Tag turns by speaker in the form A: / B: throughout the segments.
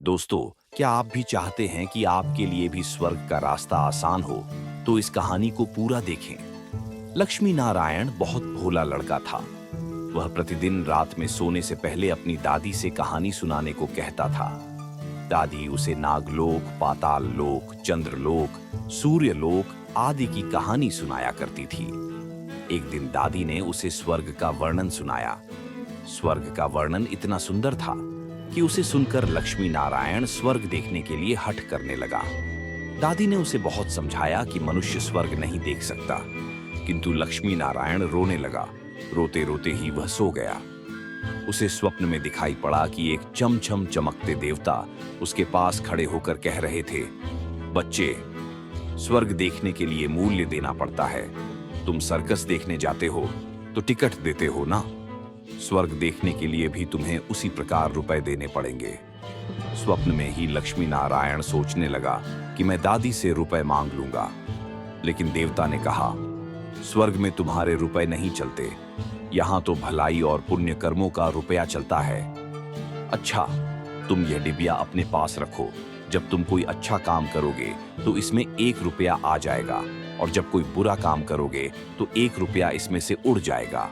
A: दोस्तों, क्या आप भी चाहते हैं कि आपके लिए भी स्वर्ग का रास्ता आसान हो? तो इस कहानी को पूरा देखें। लक्ष्मी नारायण बहुत भोला लड़का था। वह प्रतिदिन रात में सोने से पहले अपनी दादी से कहानी सुनाने को कहता था। दादी उसे नागलोक, पाताल लोक, चंद्रलोक, सूर्यलोक आदि की कहानी सुनाया करती थी। एक दिन दादी ने उसे स्वर्ग का वर्णन सुनाया। स्वर्ग का वर्णन इतना सुंदर था कि उसे सुनकर लक्ष्मी नारायण स्वर्ग देखने के लिए हठ करने लगा। दादी ने उसे बहुत समझाया कि मनुष्य स्वर्ग नहीं देख सकता, किंतु लक्ष्मी नारायण रोने लगा। रोते रोते ही वह सो गया। उसे स्वप्न में दिखाई पड़ा कि एक चमचम चमकते देवता उसके पास खड़े होकर कह रहे थे, बच्चे, स्वर्ग देखने के लिए मूल्य देना पड़ता है। तुम सर्कस देखने जाते हो तो टिकट देते हो ना? स्वर्ग देखने के लिए भी तुम्हें उसी प्रकार रुपए देने पड़ेंगे। स्वप्न में ही लक्ष्मी नारायण सोचने लगा कि मैं दादी से रुपए मांग लूंगा, लेकिन देवता ने कहा, स्वर्ग में तुम्हारे रुपए नहीं चलते, यहाँ तो भलाई और पुण्य कर्मों का रुपया चलता है। अच्छा, तुम यह डिबिया अपने पास रखो। जब तुम कोई अच्छा काम करोगे तो इसमें 1 रुपया आ जाएगा, और जब कोई बुरा काम करोगे तो 1 रुपया इसमें से उड़ जाएगा।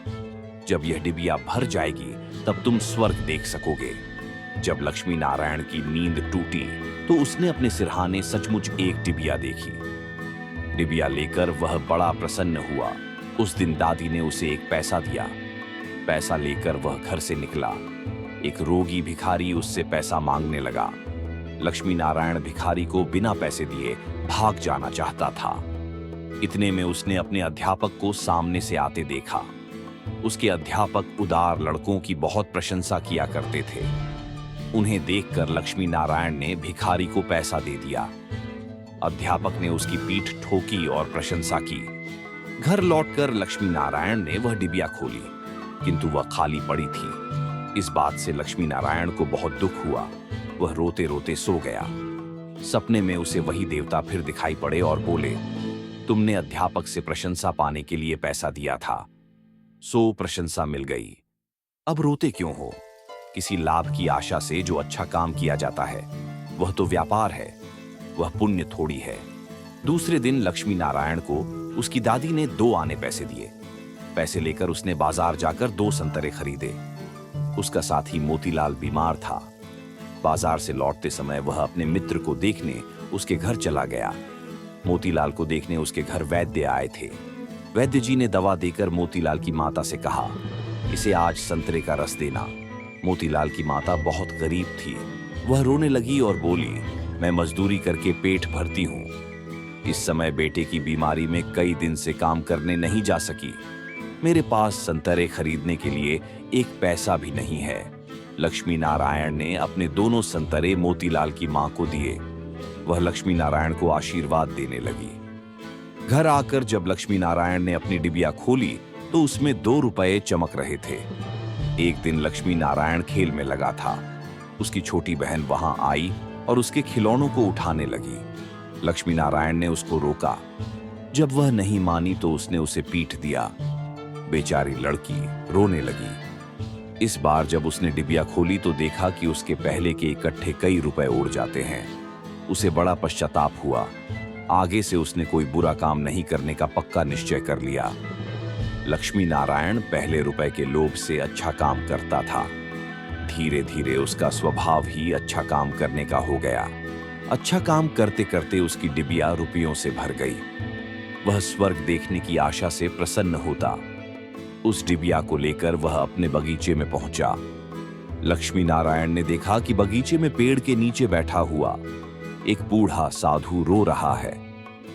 A: जब यह डिबिया भर जाएगी तब तुम स्वर्ग देख सकोगे। जब लक्ष्मी नारायण की नींद टूटी तो उसने अपने सिरहाने सचमुच एक डिबिया देखी। डिबिया लेकर वह बड़ा प्रसन्न हुआ। उस दिन दादी ने उसे एक पैसा दिया। पैसा लेकर वह घर से निकला। एक रोगी भिखारी उससे पैसा मांगने लगा। लक्ष्मी नारायण भिखारी को बिना पैसे दिए भाग जाना चाहता था। इतने में उसने अपने अध्यापक को सामने से आते देखा। उसके अध्यापक उदार लड़कों की बहुत प्रशंसा किया करते थे। उन्हें देखकर लक्ष्मी नारायण ने भिखारी को पैसा दे दिया। अध्यापक ने उसकी पीठ ठोकी और प्रशंसा की। घर लौटकर लक्ष्मी नारायण ने वह डिबिया खोली, किंतु वह खाली पड़ी थी। इस बात से लक्ष्मी नारायण को बहुत दुख हुआ। वह रोते रोते सो गया। सपने में उसे वही देवता फिर दिखाई पड़े और बोले, तुमने अध्यापक से प्रशंसा पाने के लिए पैसा दिया था, सो प्रशंसा मिल गई। अब रोते क्यों हो? किसी लाभ की आशा से जो अच्छा काम किया जाता है वह तो व्यापार है, वह पुण्य थोड़ी है। दूसरे दिन लक्ष्मी नारायण को उसकी दादी ने 2 आने पैसे दिए। पैसे लेकर उसने बाजार जाकर 2 संतरे खरीदे। उसका साथी मोतीलाल बीमार था। बाजार से लौटते समय वह अपने मित्र को देखने उसके घर चला गया। मोतीलाल को देखने उसके घर वैद्य आए थे। वैद्य जी ने दवा देकर मोतीलाल की माता से कहा, इसे आज संतरे का रस देना। मोतीलाल की माता बहुत गरीब थी। वह रोने लगी और बोली, मैं मजदूरी करके पेट भरती हूँ। इस समय बेटे की बीमारी में कई दिन से काम करने नहीं जा सकी। मेरे पास संतरे खरीदने के लिए 1 पैसा भी नहीं है। लक्ष्मी नारायण ने अपने दोनों संतरे मोतीलाल की मां को दिए। वह लक्ष्मी नारायण को आशीर्वाद देने लगी। घर आकर जब लक्ष्मी नारायण ने अपनी डिबिया खोली तो उसमें 2 रुपए चमक रहे थे। एक दिन लक्ष्मी नारायण खेल में लगा था। उसकी छोटी बहन वहां आई और उसके खिलौनों को उठाने लगी। लक्ष्मी नारायण ने उसको रोका। जब वह नहीं मानी तो उसने उसे पीट दिया। बेचारी लड़की रोने लगी। इस बार जब उसने डिबिया खोली तो देखा कि उसके पहले के इकट्ठे कई रुपए उड़ जाते हैं। उसे बड़ा पश्चाताप हुआ। आगे से उसने कोई बुरा काम नहीं करने का पक्का निश्चय कर लिया। लक्ष्मी नारायण पहले रुपए के लोभ से अच्छा काम करता था। धीरे धीरे उसका स्वभाव ही अच्छा काम करने का हो गया। अच्छा काम करते करते उसकी डिबिया रुपयों से भर गई। वह स्वर्ग देखने की आशा से प्रसन्न होता। उस डिबिया को लेकर वह अपने बगीचे में पहुंचा। लक्ष्मी नारायण ने देखा कि बगीचे में पेड़ के नीचे बैठा हुआ एक बूढ़ा साधु रो रहा है।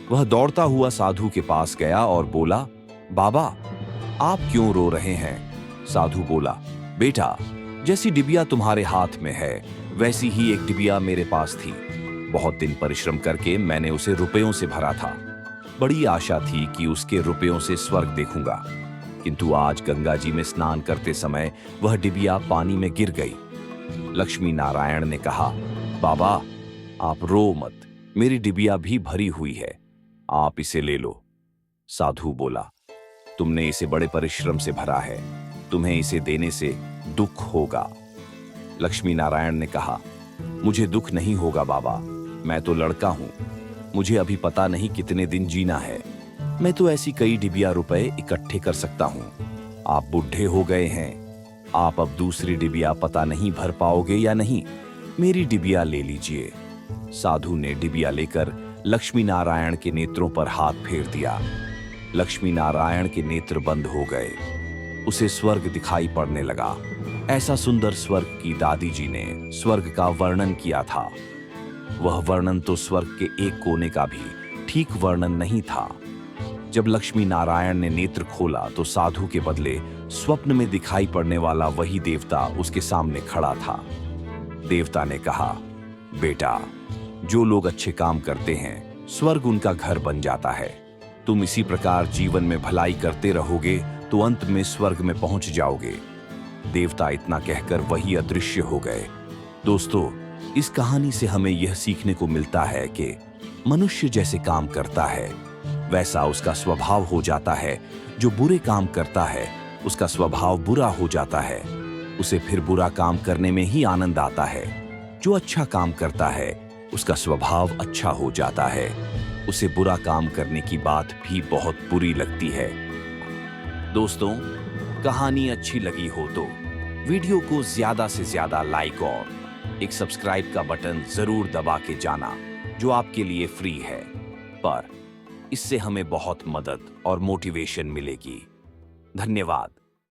A: वह दौड़ता हुआ साधु के पास गया और बोला, बाबा, आप क्यों रो रहे हैं? साधु बोला, बेटा, जैसी डिबिया तुम्हारे हाथ में है वैसी ही एक डिबिया मेरे पास थी। बहुत दिन परिश्रम करके मैंने उसे रुपयों से भरा था। बड़ी आशा थी कि उसके रुपयों से स्वर्ग देखूंगा, किंतु आज गंगा जी में स्नान करते समय वह डिबिया पानी में गिर गई। लक्ष्मी नारायण ने कहा, बाबा, आप रो मत, मेरी डिबिया भी भरी हुई है, आप इसे ले लो। साधु बोला, तुमने इसे बड़े परिश्रम से भरा है, तुम्हें इसे देने से दुख होगा। लक्ष्मी नारायण ने कहा, मुझे दुख नहीं होगा बाबा, मैं तो लड़का हूँ। मुझे अभी पता नहीं कितने दिन जीना है। मैं तो ऐसी कई डिबिया रुपए इकट्ठे कर सकता हूँ। आप बुढ़े हो गए हैं, आप अब दूसरी डिबिया पता नहीं भर पाओगे या नहीं। मेरी डिबिया ले लीजिए। साधु ने डिबिया लेकर लक्ष्मी नारायण के नेत्रों पर हाथ फेर दिया। लक्ष्मी नारायण के नेत्र बंद हो गए। उसे स्वर्ग दिखाई पड़ने लगा। ऐसा सुंदर स्वर्ग की दादी जी ने स्वर्ग का वर्णन किया था। वह वर्णन तो स्वर्ग के एक कोने का भी ठीक वर्णन नहीं था। जब लक्ष्मी नारायण ने नेत्र खोला तो साधु के बदले स्वप्न में दिखाई पड़ने वाला वही देवता उसके सामने खड़ा था। देवता ने कहा, बेटा, जो लोग अच्छे काम करते हैं स्वर्ग उनका घर बन जाता है। तुम इसी प्रकार जीवन में भलाई करते रहोगे तो अंत में स्वर्ग में पहुंच जाओगे। देवता इतना कहकर वही अदृश्य हो गए। दोस्तों, इस कहानी से हमें यह सीखने को मिलता है कि मनुष्य जैसे काम करता है वैसा उसका स्वभाव हो जाता है। जो बुरे काम करता है उसका स्वभाव बुरा हो जाता है, उसे फिर बुरा काम करने में ही आनंद आता है। जो अच्छा काम करता है उसका स्वभाव अच्छा हो जाता है, उसे बुरा काम करने की बात भी बहुत बुरी लगती है। दोस्तों, कहानी अच्छी लगी हो तो वीडियो को ज्यादा से ज्यादा लाइक और एक सब्सक्राइब का बटन जरूर दबा के जाना, जो आपके लिए फ्री है, पर इससे हमें बहुत मदद और मोटिवेशन मिलेगी। धन्यवाद।